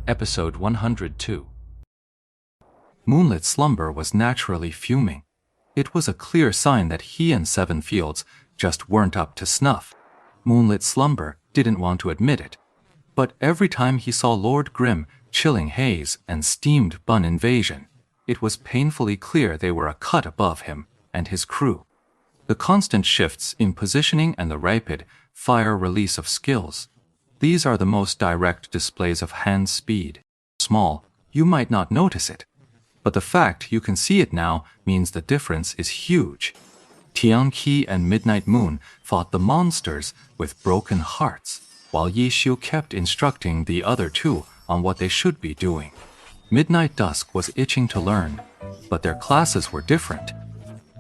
Episode 102. Moonlit Slumber was naturally fuming. It was a clear sign that he and Seven Fields just weren't up to snuff. Moonlit Slumber didn't want to admit it, but every time he saw Lord Grim, Chilling Haze, and Steamed Bun Invasion, it was painfully clear they were a cut above him and his crew. The constant shifts in positioning and the rapid fire release of skills, these are the most direct displays of hand speed. Small, you might not notice it, but the fact you can see it now means the difference is huge. Tianqi and Midnight Moon fought the monsters with broken hearts, while Yi Xiu kept instructing the other two on what they should be doing. Midnight Dusk was itching to learn, but their classes were different.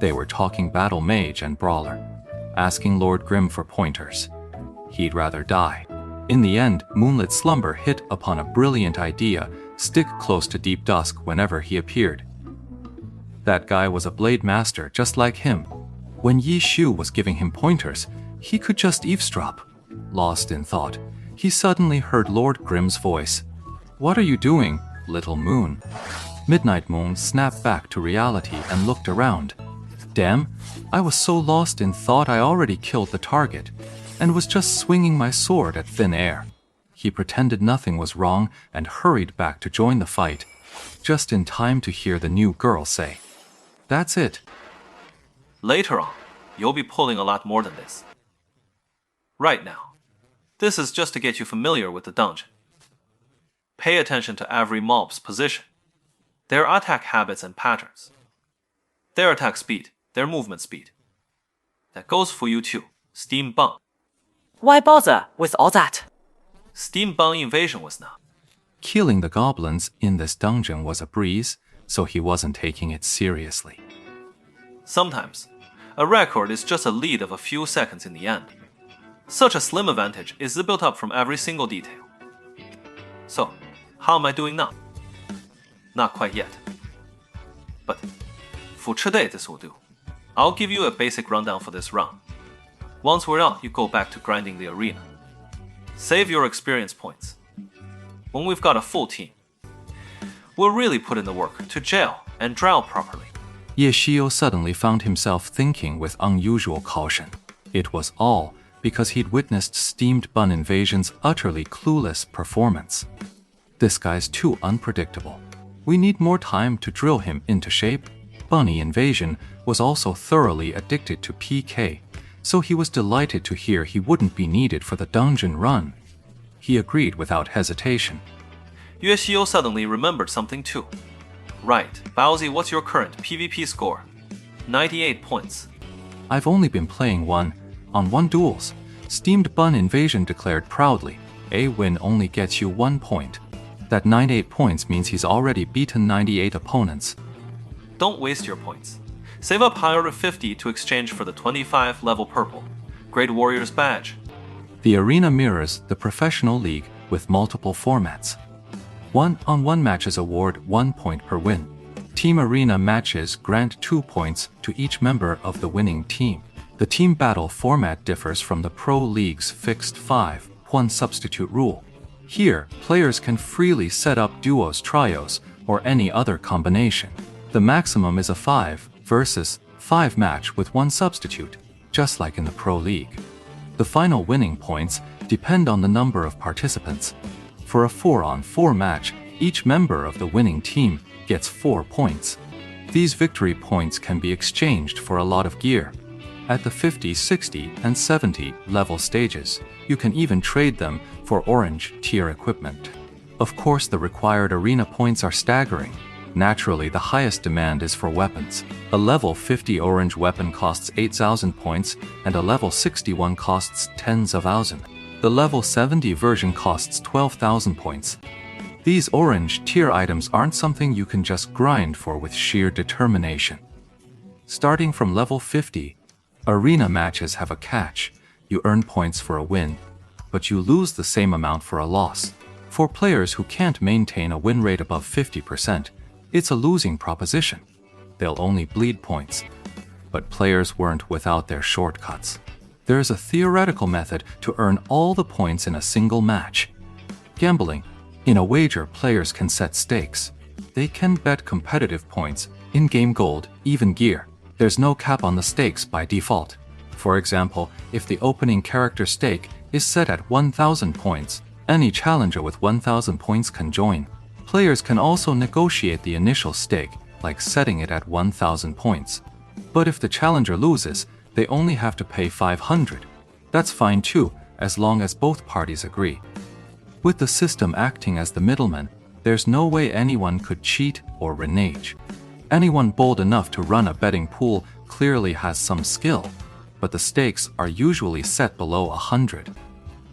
They were talking Battle Mage and Brawler, asking Lord Grim for pointers. He'd rather die. In the end, Moonlit Slumber hit upon a brilliant idea: stick close to Deep Dusk whenever he appeared. That guy was a blade master just like him. When Yi Xiu was giving him pointers, he could just eavesdrop. Lost in thought, he suddenly heard Lord Grim's voice. "What are you doing, little moon?" Midnight Moon snapped back to reality and looked around. Damn, I was so lost in thought I already killed the target, and was just swinging my sword at thin air. He pretended nothing was wrong and hurried back to join the fight, just in time to hear the new girl say, "That's it." Later on, you'll be pulling a lot more than this. Right now, this is just to get you familiar with the dungeon. Pay attention to every mob's position, their attack habits and patterns, their attack speed, their movement speed. That goes for you too, Steam Bun. Why bother with all that? Steam Bun Invasion was now. Killing the goblins in this dungeon was a breeze, so he wasn't taking it seriously. Sometimes, a record is just a lead of a few seconds in the end. Such a slim advantage is built up from every single detail. So, how am I doing now? Not quite yet. But, for today this will do. I'll give you a basic rundown for this round. Once we're out, you go back to grinding the arena. Save your experience points. When we've got a full team, we'll really put in the work to gel and drow properly. Ye Xiu suddenly found himself thinking with unusual caution. It was all because he'd witnessed Steamed Bun Invasion's utterly clueless performance. This guy's too unpredictable. We need more time to drill him into shape. Bunny Invasion was also thoroughly addicted to PK, so he was delighted to hear he wouldn't be needed for the dungeon run. He agreed without hesitation. Yue Xiu suddenly remembered something too. Right, Baozi, what's your current PvP score? 98 points. I've only been playing one-on-one duels. Steamed Bun Invasion declared proudly. A win only gets you 1 point. That 98 points means he's already beaten 98 opponents. Don't waste your points. Save up higher 50 to exchange for the 25 level purple Great Warrior's badge. The arena mirrors the professional league with multiple formats. One-on-one matches award 1 point per win. Team arena matches grant 2 points to each member of the winning team. The team battle format differs from the Pro League's fixed 5-1 substitute rule. Here, players can freely set up duos, trios, or any other combination. The maximum is a 5 versus 5 match with 1 substitute, just like in the Pro League. The final winning points depend on the number of participants. For a 4-on-4 match, each member of the winning team gets 4 points. These victory points can be exchanged for a lot of gear. At the 50, 60, and 70 level stages, you can even trade them for orange tier equipment. Of course, the required arena points are staggering. Naturally, the highest demand is for weapons. A level 50 orange weapon costs 8,000 points, and a level 61 costs tens of thousands. The level 70 version costs 12,000 points. These orange tier items aren't something you can just grind for with sheer determination. Starting from level 50, arena matches have a catch. You earn points for a win, but you lose the same amount for a loss. For players who can't maintain a win rate above 50%, it's a losing proposition. They'll only bleed points. But players weren't without their shortcuts. There is a theoretical method to earn all the points in a single match. Gambling. In a wager, players can set stakes. They can bet competitive points, in-game gold, even gear. There's no cap on the stakes by default. For example, if the opening character stake is set at 1,000 points, any challenger with 1,000 points can join. Players can also negotiate the initial stake, like setting it at 1,000 points. But if the challenger loses, they only have to pay 500. That's fine too, as long as both parties agree. With the system acting as the middleman, there's no way anyone could cheat or renege. Anyone bold enough to run a betting pool clearly has some skill, but the stakes are usually set below 100,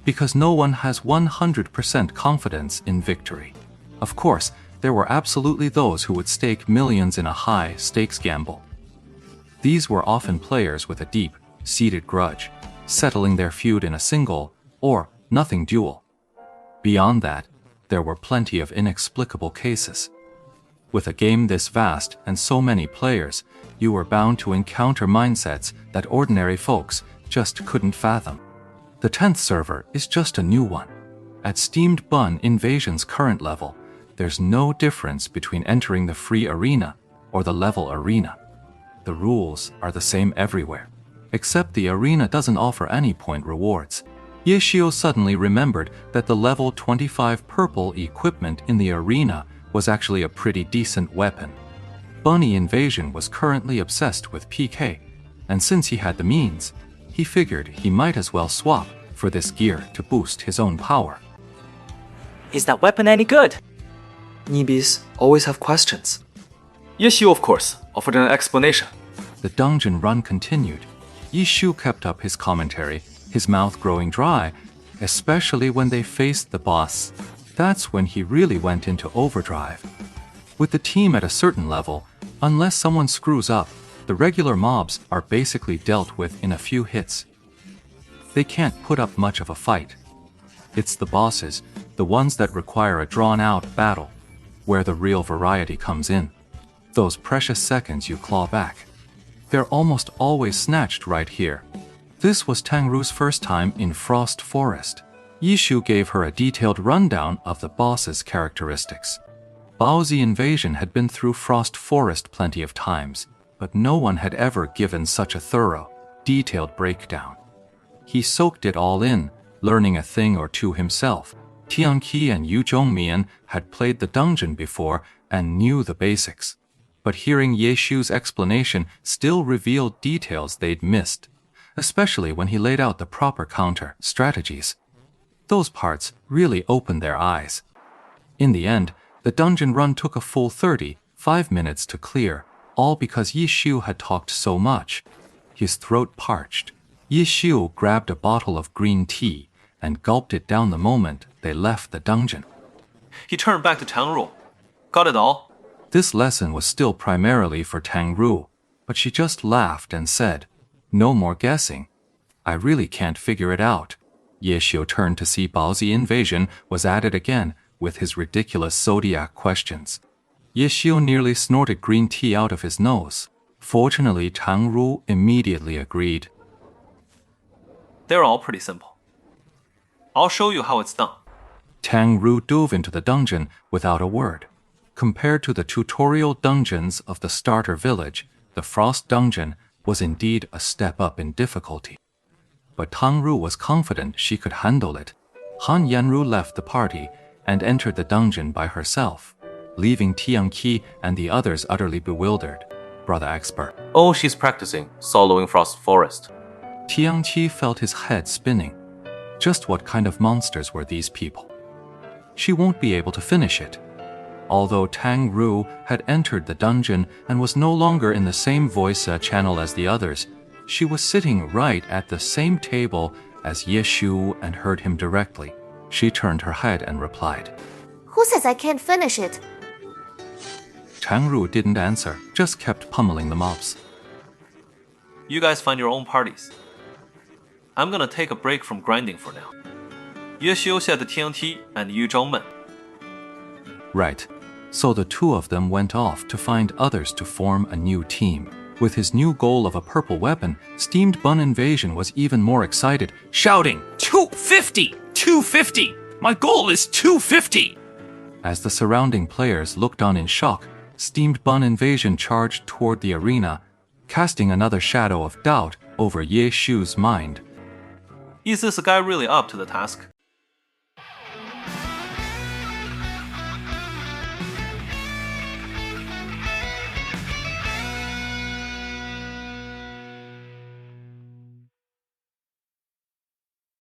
because no one has 100% confidence in victory. Of course, there were absolutely those who would stake millions in a high-stakes gamble. These were often players with a deep-seated grudge, settling their feud in a single or nothing duel. Beyond that, there were plenty of inexplicable cases. With a game this vast and so many players, you were bound to encounter mindsets that ordinary folks just couldn't fathom. The 10th server is just a new one. At Steamed Bun Invasion's current level, there's no difference between entering the free arena or the level arena. The rules are the same everywhere, except the arena doesn't offer any point rewards. Ye Xiu suddenly remembered that the level 25 purple equipment in the arena was actually a pretty decent weapon. Bunny Invasion was currently obsessed with PK, and since he had the means, he figured he might as well swap for this gear to boost his own power. Is that weapon any good? Newbies always have questions. Ye Xiu, of course, offered an explanation. The dungeon run continued. Ye Xiu kept up his commentary, his mouth growing dry, especially when they faced the boss. That's when he really went into overdrive. With the team at a certain level, unless someone screws up, the regular mobs are basically dealt with in a few hits. They can't put up much of a fight. It's the bosses, the ones that require a drawn-out battle, where the real variety comes in. Those precious seconds you claw back. They're almost always snatched right here. This was Tang Ru's first time in Frost Forest. Ye Xiu gave her a detailed rundown of the boss's characteristics. Baozi Invasion had been through Frost Forest plenty of times, but no one had ever given such a thorough, detailed breakdown. He soaked it all in, learning a thing or two himself. Tian Qi and Yu Zhongmian had played the dungeon before and knew the basics, but hearing Ye Xiu's explanation still revealed details they'd missed, especially when he laid out the proper counter strategies. Those parts really opened their eyes. In the end, the dungeon run took a full 35 minutes to clear, all because Ye Xiu had talked so much. His throat parched. Ye Xiu grabbed a bottle of green tea and gulped it down the moment they left the dungeon. He turned back to Tang Ru. Got it all? This lesson was still primarily for Tang Ru, but she just laughed and said, "No more guessing. I really can't figure it out." Ye Xiu turned to see Baozi Invasion was at it again with his ridiculous zodiac questions. Ye Xiu nearly snorted green tea out of his nose. Fortunately, Tang Ru immediately agreed. They're all pretty simple. I'll show you how it's done. Tang Ru dove into the dungeon without a word. Compared to the tutorial dungeons of the starter village, the Frost Dungeon was indeed a step up in difficulty. But Tang Ru was confident she could handle it. Han Yanru left the party and entered the dungeon by herself, leaving Tian Qi and the others utterly bewildered. Brother Expert. Oh, she's practicing, soloing Frost Forest. Tian Qi felt his head spinning. Just what kind of monsters were these people? She won't be able to finish it. Although Tang Ru had entered the dungeon and was no longer in the same voice channel as the others, she was sitting right at the same table as Ye Xiu and heard him directly. She turned her head and replied. Who says I can't finish it? Tang Ru didn't answer, just kept pummeling the mobs. You guys find your own parties. I'm gonna take a break from grinding for now. Ye Xiu said to Tian Qi and Yu Zhongmen. Right. So the two of them went off to find others to form a new team. With his new goal of a purple weapon, Steamed Bun Invasion was even more excited, shouting, 250! 250! My goal is 250! As the surrounding players looked on in shock, Steamed Bun Invasion charged toward the arena, casting another shadow of doubt over Ye Shu's mind. Is this guy really up to the task?